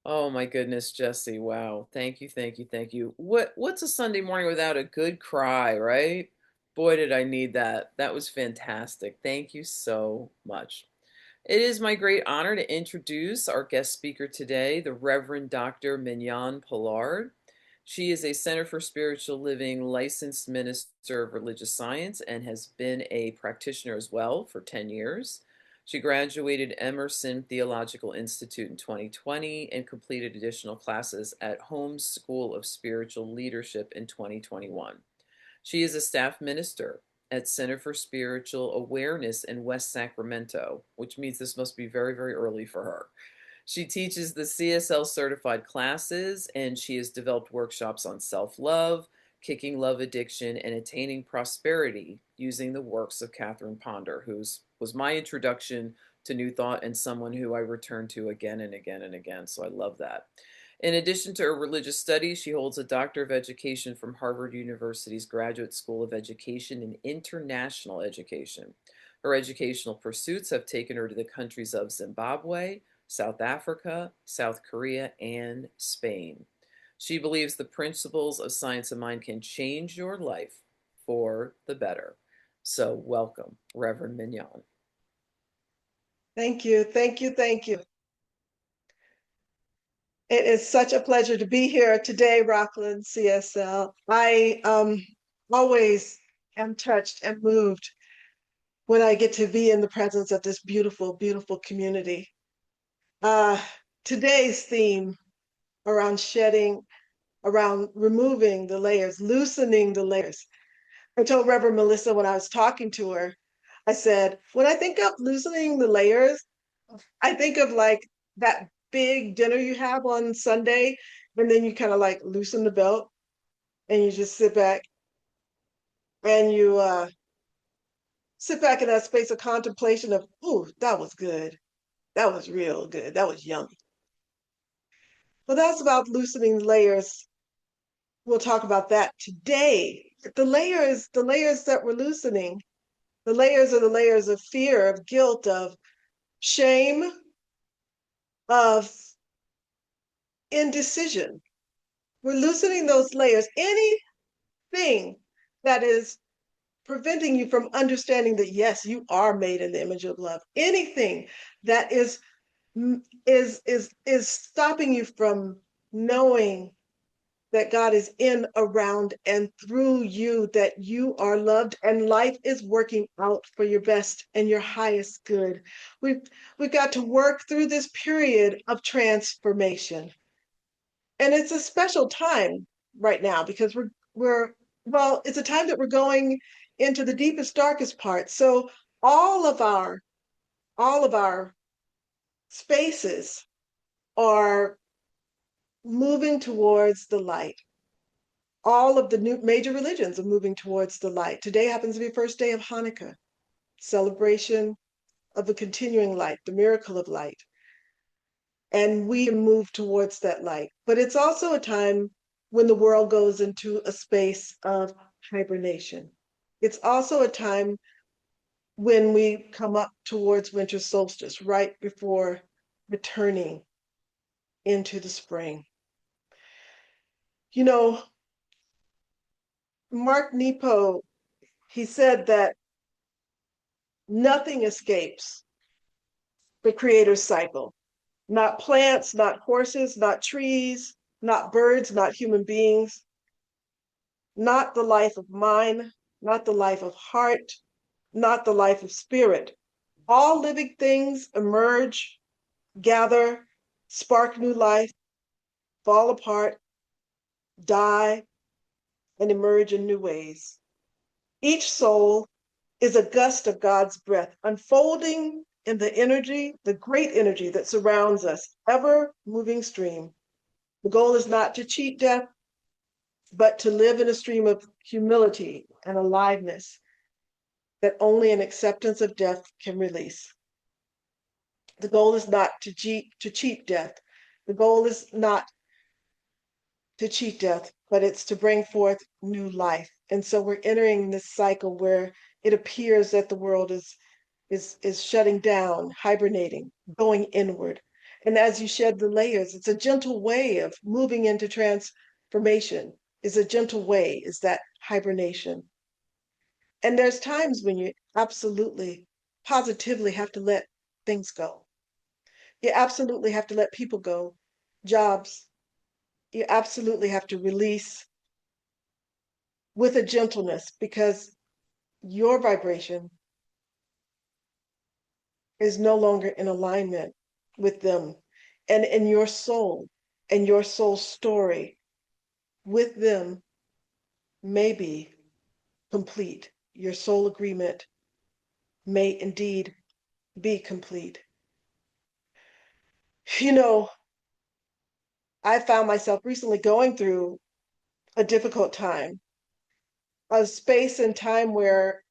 Oh my goodness, Jesse. Wow. Thank you, thank you, thank you. What's a Sunday morning without a good cry, right? Boy, did I need that. That was fantastic. Thank you so much. It is my great honor to introduce our guest speaker today, the Reverend Dr. Mignonne Pollard. She is a Center for Spiritual Living licensed minister of religious science and has been a practitioner as well for 10 years. She graduated Emerson Theological Institute in 2020 and completed additional classes at Holmes School of Spiritual Leadership in 2021. She is a staff minister at Center for Spiritual Awareness in West Sacramento, which means this must be very, very early for her. She teaches the CSL certified classes and she has developed workshops on self love, kicking love addiction, and attaining prosperity using the works of Catherine Ponder, who's was my introduction to New Thought and someone who I return to again and again and again. So I love that. In addition to her religious studies, she holds a Doctor of Education from Harvard University's Graduate School of Education in International Education. Her educational pursuits have taken her to the countries of Zimbabwe, South Africa, South Korea, and Spain. She believes the principles of science of mind can change your life for the better. So, welcome, Reverend Mignon. Thank you, thank you, thank you. It is such a pleasure to be here today, Rockland CSL. I always am touched and moved when I get to be in the presence of this beautiful, beautiful community. Uh, Today's theme around removing the layers, loosening the layers. I told Reverend Melissa when I was talking to her, I said, when I think of loosening the layers, I think of like that big dinner you have on Sunday, and then you kind of like loosen the belt and you just and you sit back in that space of contemplation of, ooh, that was good. That was real good. That was yummy. Well, that's about loosening layers. We'll talk about that today. The layers that we're loosening, the layers are the layers of fear, of guilt, of shame, of indecision. We're loosening those layers. Anything that is preventing you from understanding that yes, you are made in the image of love. Anything that is stopping you from knowing that God is in, around, and through you, that you are loved and life is working out for your best and your highest good. We've we've got to work through this period of transformation. And it's a special time right now because we're well, it's a time that we're going into the deepest, darkest part. So all of our all of our spaces are moving towards the light. All of the new major religions are moving towards the light. Today happens to be the first day of Hanukkah, celebration of the continuing light, the miracle of light. And we move towards that light. But it's also a time when the world goes into a space of hibernation. It's also a time when we come up towards winter solstice, right before returning into the spring. You know, Mark Nepo, he said that nothing escapes the creator's cycle. Not plants, not horses, not trees, not birds, not human beings, not the life of mind, not the life of heart, not the life of spirit. All living things emerge, gather, spark new life, fall apart, die, and emerge in new ways. Each soul is a gust of God's breath, unfolding in the energy, the great energy that surrounds us, ever moving stream. The goal is not to cheat death, but to live in a stream of humility and aliveness that only an acceptance of death can release. The goal is not to cheat death. The goal is not to cheat death, but it's to bring forth new life. And so we're entering this cycle where it appears that the world is shutting down, hibernating, going inward. And as you shed the layers, it's a gentle way of moving into transformation, is a gentle way, is that hibernation. And there's times when you absolutely, positively have to let things go. You absolutely have to let people go, jobs. You absolutely have to release with a gentleness because your vibration is no longer in alignment with them. And your soul and your soul story with them may be complete. Your soul agreement may indeed be complete. You know, I found myself recently going through a difficult time, a space and time where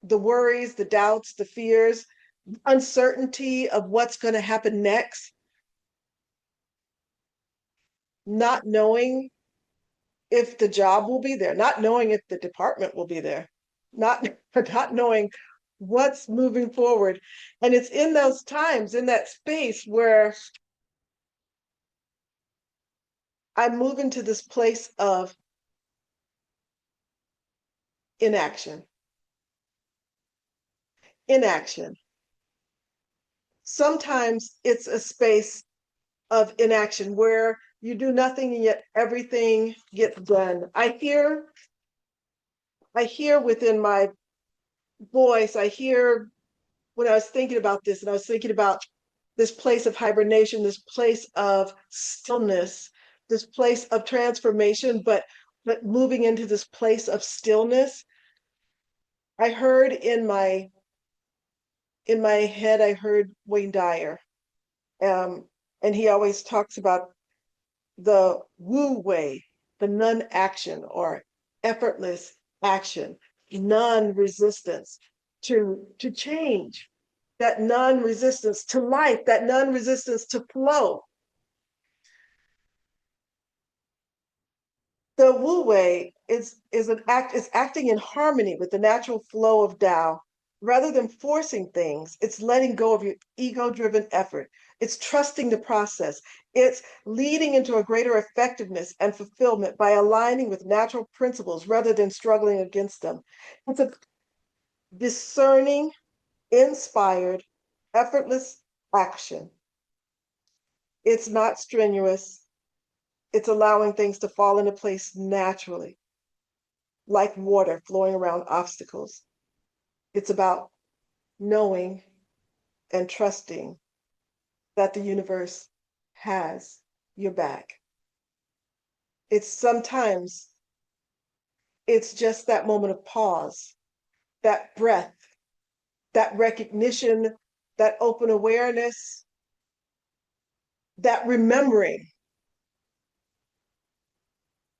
the worries, the doubts, the fears, uncertainty of what's going to happen next, not knowing if the job will be there, not knowing if the department will be there, not not knowing what's moving forward. And it's in those times, in that space where I move into this place of inaction. Inaction. Sometimes it's a space of inaction where you do nothing and yet everything gets done. I hear within my voice, I hear when I was thinking about this, and I was thinking about this place of hibernation, this place of stillness, this place of transformation, but moving into this place of stillness. I heard in my head, I heard Wayne Dyer, um, and he always talks about the Wu Wei, the non-action or effortless action, non-resistance to change, that non-resistance to life, that non-resistance to flow. The Wu Wei is acting in harmony with the natural flow of Tao. Rather than forcing things, it's letting go of your ego-driven effort. It's trusting the process. It's leading into a greater effectiveness and fulfillment by aligning with natural principles rather than struggling against them. It's a discerning, inspired, effortless action. It's not strenuous. It's allowing things to fall into place naturally, like water flowing around obstacles. It's about knowing and trusting that the universe has your back. It's sometimes it's just that moment of pause, that breath, that recognition, that open awareness, that remembering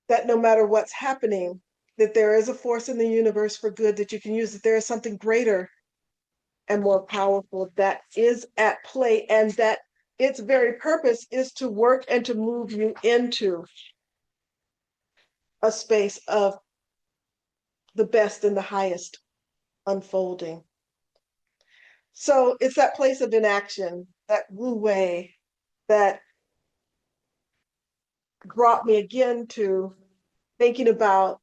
that no matter what's happening, that there is a force in the universe for good that you can use, that there is something greater and more powerful that is at play, and that its very purpose is to work and to move you into a space of the best and the highest unfolding. So it's that place of inaction, that wu wei, that brought me again to thinking about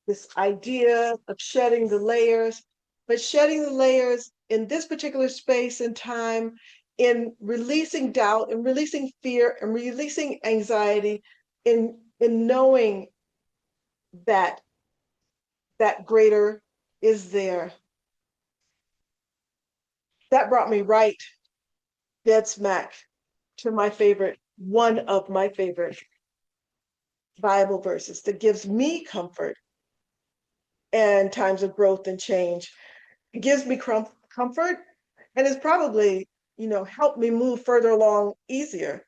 this idea of shedding the layers, but shedding the layers in this particular space and time, in releasing doubt and releasing fear and releasing anxiety, in knowing that that greater is there. That brought me right dead smack to my favorite, one of my favorite Bible verses that gives me comfort and times of growth and change. It gives me comfort and has probably, helped me move further along easier.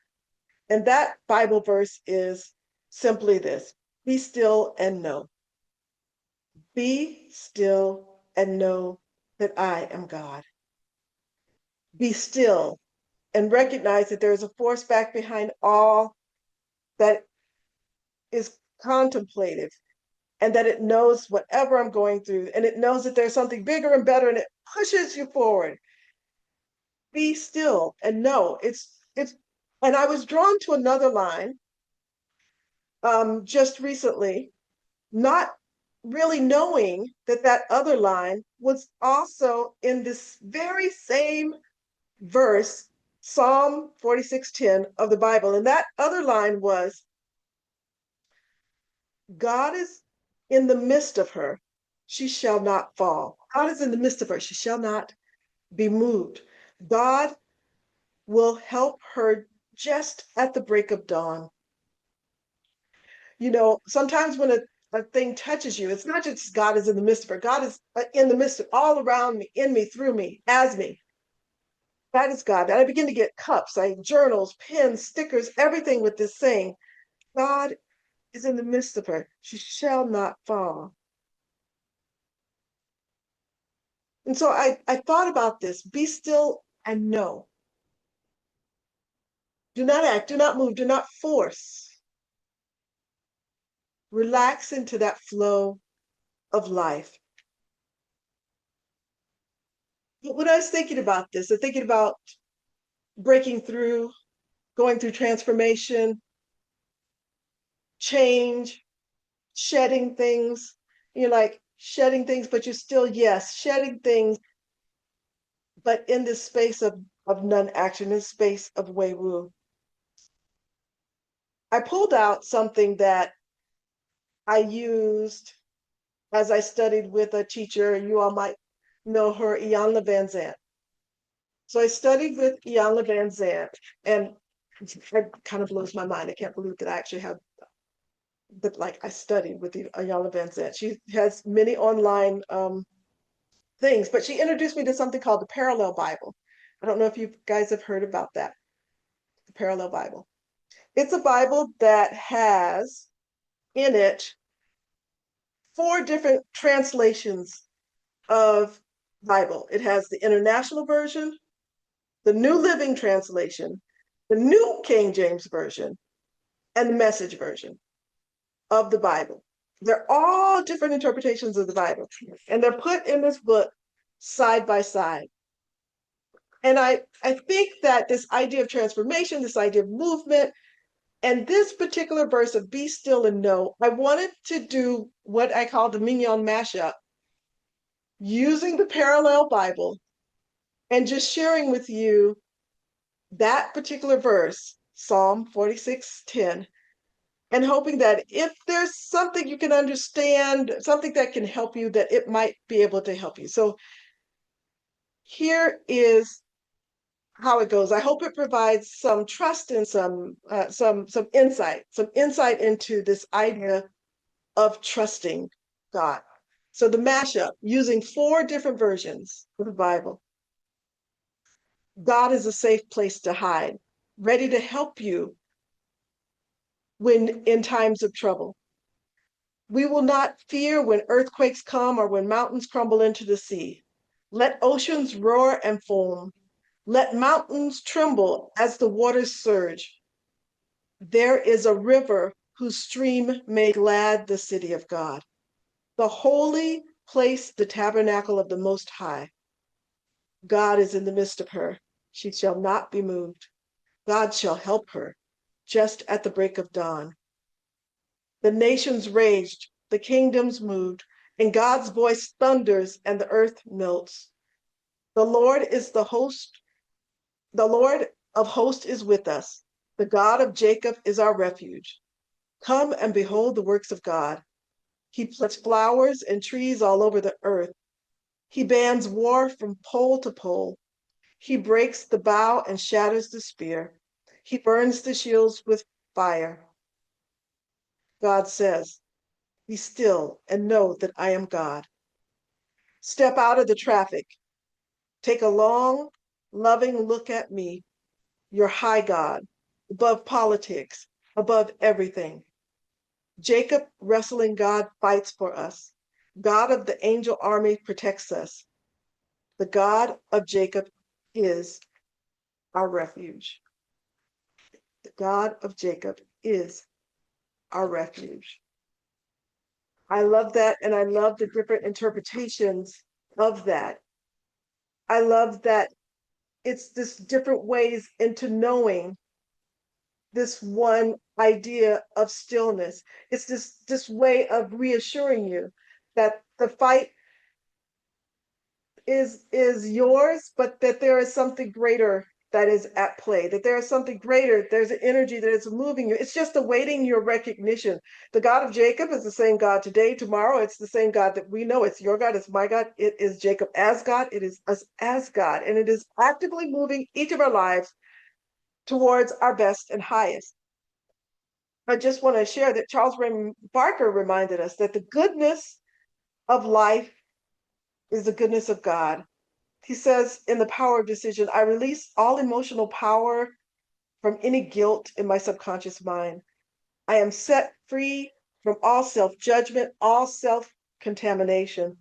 And that Bible verse is simply this: be still and know. Be still and know that I am God. Be still and recognize that there is a force back behind all that is contemplative, and that it knows whatever I'm going through, and it knows that there's something bigger and better, and it pushes you forward. Be still and know it's And I was drawn to another line just recently, not really knowing that that other line was also in this very same verse, Psalm 46:10 of the Bible. And that other line was, God is in the midst of her, she shall not fall. God is in the midst of her, she shall not be moved. God will help her just at the break of dawn. You know, sometimes when a thing touches you, it's not just God is in the midst of her. God is in the midst of all around me, in me, through me, as me. That is God. And I begin to get cups, journals, pens, stickers, everything with this saying, God is in the midst of her. She shall not fall. And so I thought about this. Be still and know. Do not act, do not move, do not force. Relax into that flow of life. But when I was thinking about this, I'm thinking about breaking through, going through transformation, change, shedding things. You're like shedding things, but you're still, yes, shedding things, but in this space of non-action, this space of Wei Wu. I pulled out something that I used as I studied with a teacher. You all might know her, Iyanla Vanzant. So I studied with Iyanla Vanzant, and it kind of blows my mind. I can't believe that I actually have that. Like I studied with Iyanla Vanzant. She has many online things, but she introduced me to something called the Parallel Bible. I don't know if you guys have heard about that, the Parallel Bible. It's a Bible that has in it four different translations of Bible. It has the International Version, the New Living Translation, the New King James Version, and the Message Version of the Bible. They're all different interpretations of the Bible, and they're put in this book side by side. And I think that this idea of transformation, this idea of movement, and this particular verse of be still and know, I wanted to do what I call the Mignonne mashup, using the parallel Bible and just sharing with you that particular verse, Psalm 46:10, and hoping that if there's something you can understand, something that can help you, that it might be able to help you. So here is how it goes. I hope it provides some trust and some insight into this idea of trusting God. So the mashup using four different versions of the Bible. God is a safe place to hide, ready to help you when in times of trouble. We will not fear when earthquakes come or when mountains crumble into the sea. Let oceans roar and foam. Let mountains tremble as the waters surge. There is a river whose stream made glad the city of God, the holy place, the tabernacle of the Most High. God is in the midst of her. She shall not be moved. God shall help her just at the break of dawn. The nations raged, the kingdoms moved, and God's voice thunders and the earth melts. The Lord is the host. The Lord of hosts is with us. The God of Jacob is our refuge. Come and behold the works of God. He plants flowers and trees all over the earth. He bans war from pole to pole. He breaks the bow and shatters the spear. He burns the shields with fire. God says, be still and know that I am God. Step out of the traffic. Take a long, loving look at me, your high God, above politics, above everything. Jacob, wrestling God, fights for us. God of the angel army protects us. The God of Jacob is our refuge. The God of Jacob is our refuge. I love that, and I love the different interpretations of that. I love that it's this different ways into knowing this one idea of stillness. It's this way of reassuring you that the fight is yours, but that there is something greater that is at play, that there is something greater, there's an energy that is moving you. It's just awaiting your recognition. The God of Jacob is the same God today, tomorrow. It's the same God that we know. It's your God, it's my God. It is Jacob as God, it is us as God, and it is actively moving each of our lives towards our best and highest. I just want to share that Charles Raymond Barker reminded us that the goodness of life is the goodness of God. He says in The Power of Decision, I release all emotional power from any guilt in my subconscious mind. I am set free from all self judgment, all self contamination.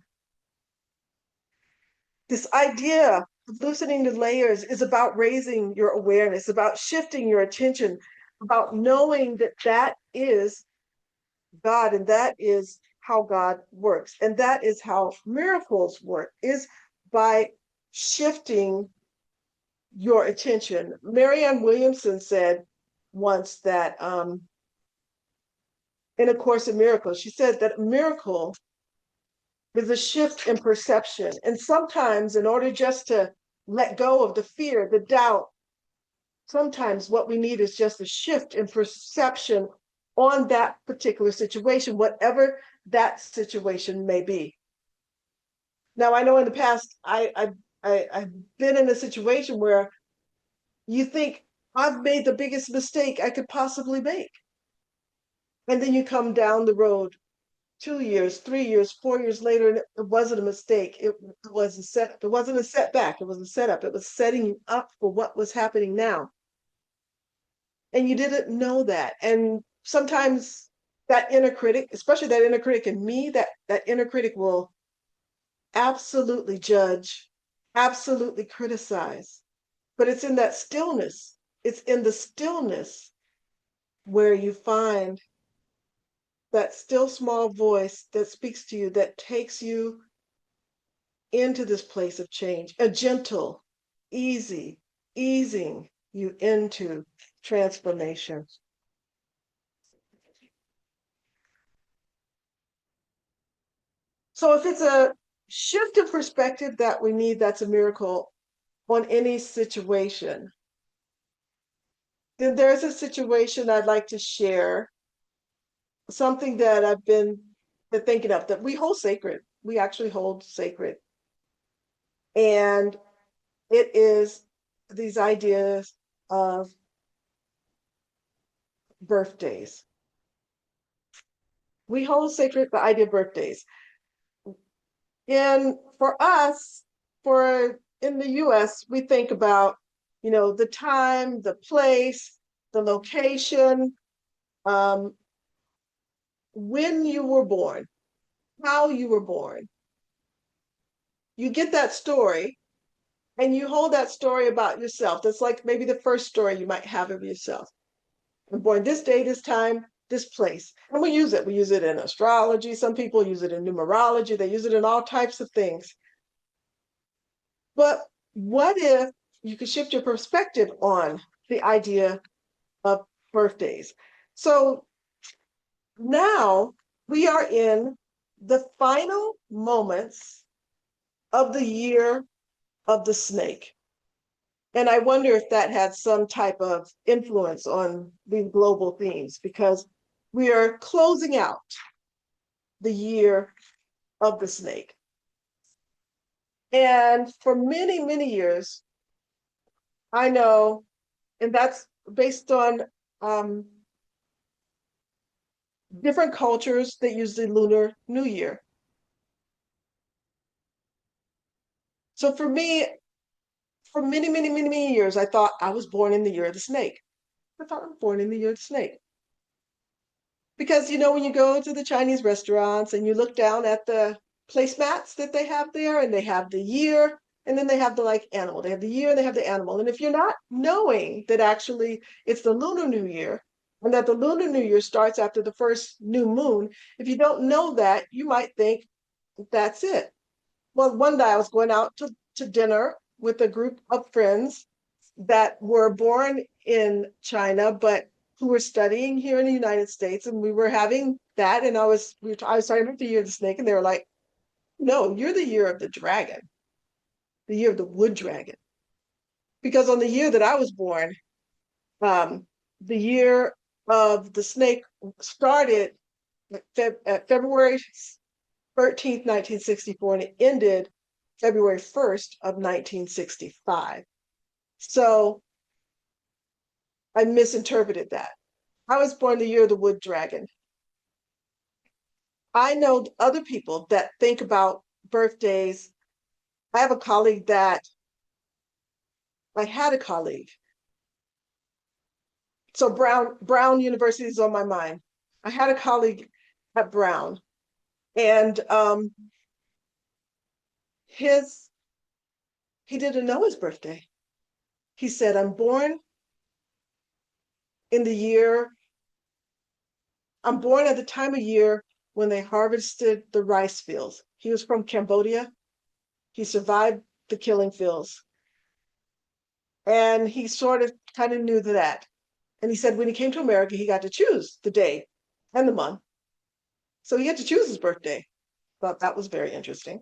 This idea of loosening the layers is about raising your awareness, about shifting your attention, about knowing that that is God and that is how God works. And that is how miracles work, is by shifting your attention. Marianne Williamson said once that in A Course in Miracles, she said that a miracle is a shift in perception. And sometimes, in order just to let go of the fear, the doubt, sometimes what we need is just a shift in perception on that particular situation, whatever that situation may be. Now, I know in the past, I've been in a situation where you think, I've made the biggest mistake I could possibly make. And then you come down the road 2 years, 3 years, 4 years later, and it wasn't a mistake. It was a setup. It wasn't a setback. It was a setup. It was setting you up for what was happening now. And you didn't know that. And sometimes that inner critic, especially that inner critic in me, that inner critic will absolutely judge, absolutely criticize. But it's in that stillness. It's in the stillness where you find that still small voice that speaks to you, that takes you into this place of change, a gentle, easy, easing you into transformation. So if it's a shift of perspective that we need, that's a miracle on any situation. Then there's a situation I'd like to share, something that I've been thinking of that we hold sacred. We actually hold sacred. And it is these ideas of birthdays. We hold sacred the idea of birthdays. And for us, for in the US, we think about, the time, the place, the location, um, when you were born, how you were born. You get that story and you hold that story about yourself. That's like maybe the first story you might have of yourself. I'm born this day, this time, this place. And we use it. We use it in astrology. Some people use it in numerology. They use it in all types of things. But what if you could shift your perspective on the idea of birthdays? So now we are in the final moments of the year of the snake. And I wonder if that had some type of influence on these global themes, because we are closing out the year of the snake. And for many, many years, I know, and that's based on different cultures that use the Lunar New Year. So for me, for many, many, many, many years, I thought I was born in the year of the snake. I thought I was born in the year of the snake. Because, when you go to the Chinese restaurants and you look down at the placemats that they have there, and they have the year, and then they have the like animal. They have the year and they have the animal. And if you're not knowing that actually it's the Lunar New Year, and that the Lunar New Year starts after the first new moon, if you don't know that, you might think that's it. Well, one day I was going out to dinner with a group of friends that were born in China, but who were studying here in the United States, and we were having that, and I was talking about the year of the snake, and they were like, "No, you're the year of the dragon, the year of the wood dragon," because on the year that I was born, um, the year of the snake started February 13th, 1964, and it ended February 1st of 1965. So I misinterpreted that. I was born the year of the wood dragon. I know other people that think about birthdays. I have a colleague that I had a colleague. So Brown University is on my mind. I had a colleague at Brown, and his he didn't know his birthday. He said, "I'm born in the year. I'm born at the time of year when they harvested the rice fields." He was from Cambodia. He survived the killing fields, and he sort of kind of knew that. And he said when he came to America, he got to choose the day and the month. So he had to choose his birthday. Thought that was very interesting.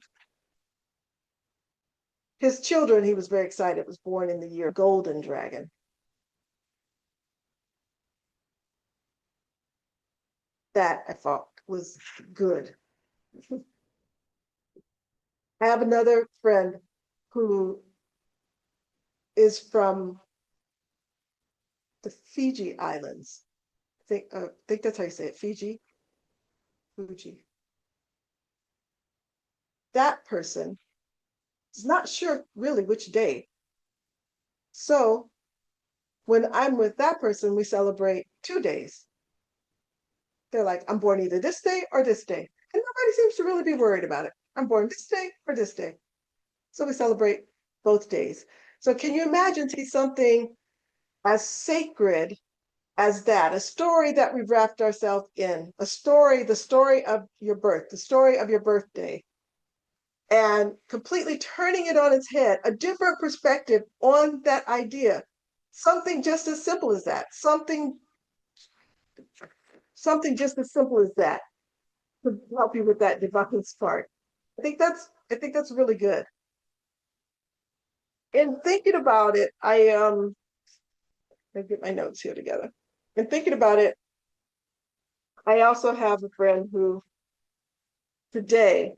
His children, he was very excited, was born in the year Golden Dragon. That I thought was good. I have another friend who is from the Fiji Islands. I think that's how you say it. Fuji. That person is not sure really which day. So when I'm with that person, we celebrate 2 days. They're like, "I'm born either this day or this day." And nobody seems to really be worried about it. "I'm born this day or this day." So we celebrate both days. So can you imagine to see something as sacred as that, a story that we've wrapped ourselves in, a story, the story of your birth, the story of your birthday, and completely turning it on its head, a different perspective on that idea. Something just as simple as that, something just as simple as that to help you with that debunking part. I think that's really good. In thinking about it, I get my notes here together. In thinking about it, I also have a friend who today,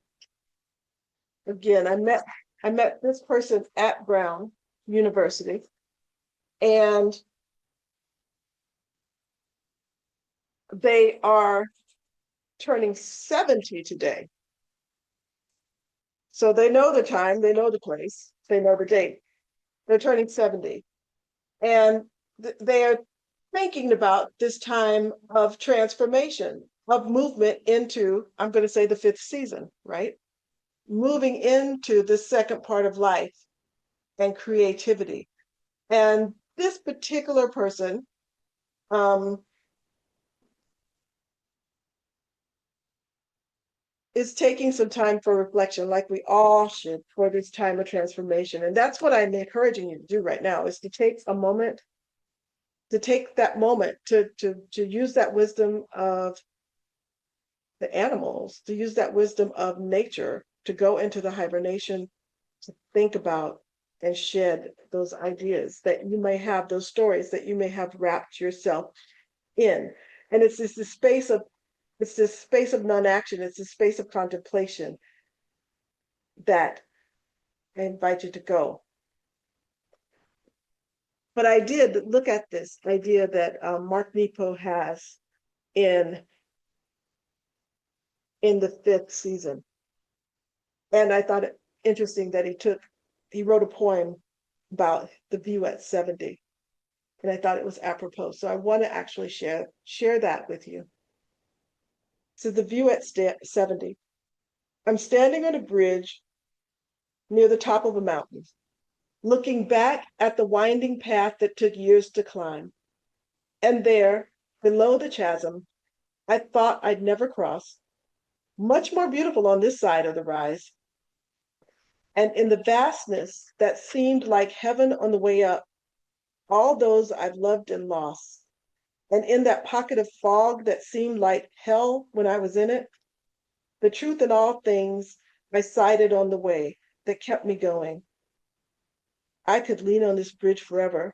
again, I met this person at Brown University, and they are turning 70 today. So they know the time, they know the place, they know the date. They're turning 70. And they are thinking about this time of transformation, of movement into, I'm going to say, the fifth season, right? Moving into the second part of life and creativity. And this particular person um, is taking some time for reflection, like we all should, for this time of transformation. And that's what I'm encouraging you to do right now, is to take a moment, to take that moment to use that wisdom of the animals, to use that wisdom of nature to go into the hibernation, to think about and shed those ideas that you may have, those stories that you may have wrapped yourself in. And it's this space of non-action, it's this space of contemplation that I invite you to go. But I did look at this idea that Mark Nepo has in the fifth season, and I thought it interesting that he wrote a poem about the view at 70, and I thought it was apropos. So I want to actually share that with you. So the view at 70. I'm standing on a bridge near the top of a mountain, looking back at the winding path that took years to climb. And there, below the chasm, I thought I'd never cross, much more beautiful on this side of the rise. And in the vastness that seemed like heaven on the way up, all those I've loved and lost, And in that pocket of fog that seemed like hell when I was in it, the truth in all things I sighted on the way that kept me going. I could lean on this bridge forever,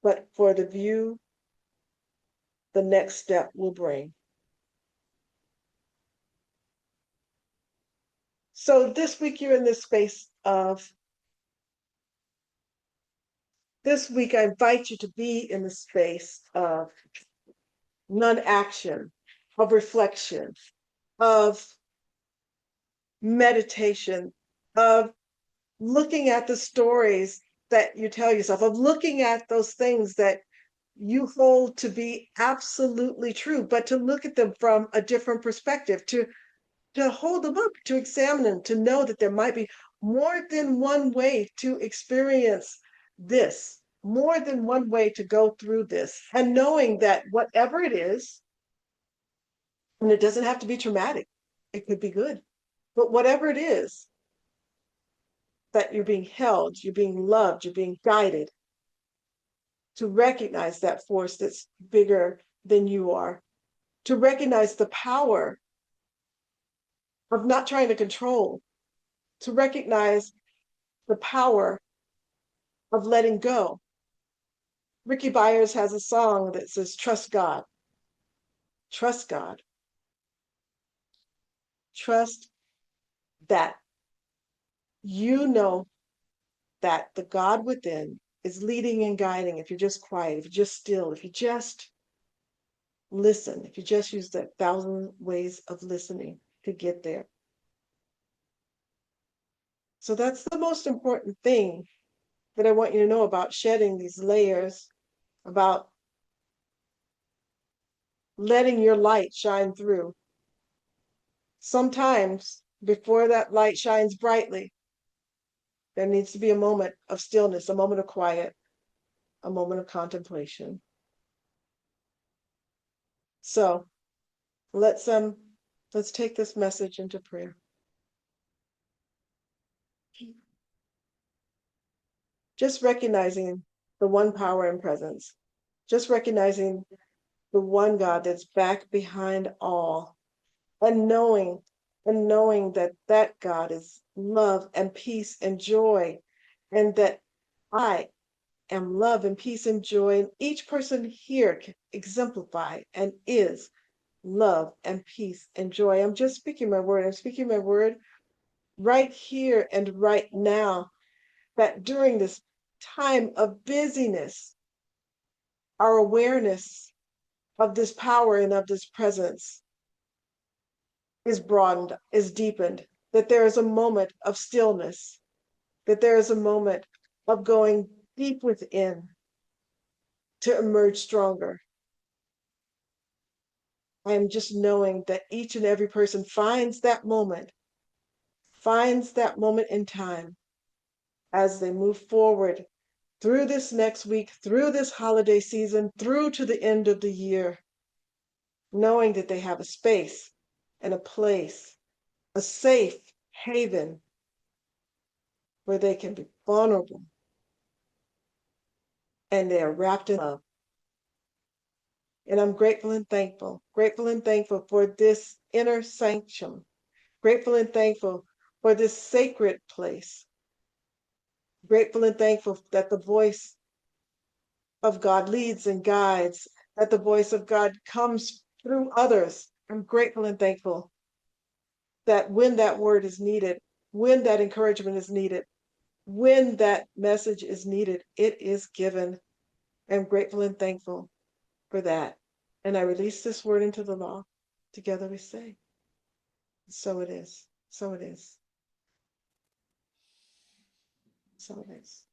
but for the view the next step will bring. So this week you're in this space of, this week I invite you to be in the space of non-action, of reflection, of meditation, of looking at the stories that you tell yourself, of looking at those things that you hold to be absolutely true, but to look at them from a different perspective, to hold them up, to examine them, to know that there might be more than one way to experience this, more than one way to go through this, and knowing that whatever it is, and it doesn't have to be traumatic, it could be good, but whatever it is, that you're being held, you're being loved, you're being guided, to recognize that force that's bigger than you are, to recognize the power of not trying to control, to recognize the power of letting go. Ricky Byers has a song that says, trust God, trust God, trust that you know that the God within is leading and guiding. If you're just quiet, if you're just still, if you just listen, if you just use that thousand ways of listening to get there. So that's the most important thing that I want you to know about shedding these layers, about letting your light shine through. Sometimes before that light shines brightly, there needs to be a moment of stillness, a moment of quiet, a moment of contemplation. So let's take this message into prayer. Just recognizing the one power and presence, just recognizing the one God that's back behind all, and knowing that that God is love and peace and joy, and that I am love and peace and joy, and each person here can exemplify and is love and peace and joy. I'm just speaking my word. I'm speaking my word right here and right now, that during this time of busyness, our awareness of this power and of this presence is broadened, is deepened, that there is a moment of stillness, that there is a moment of going deep within to emerge stronger. I am just knowing that each and every person finds that moment in time as they move forward through this next week, through this holiday season, through to the end of the year, knowing that they have a space and a place, a safe haven where they can be vulnerable and they are wrapped in love. And I'm grateful and thankful for this inner sanctum, grateful and thankful for this sacred place, grateful and thankful that the voice of God leads and guides, that the voice of God comes through others. I'm grateful and thankful that when that word is needed, when that encouragement is needed, when that message is needed, it is given. I'm grateful and thankful for that. And I release this word into the law. Together we say, so it is, so it is, so it is.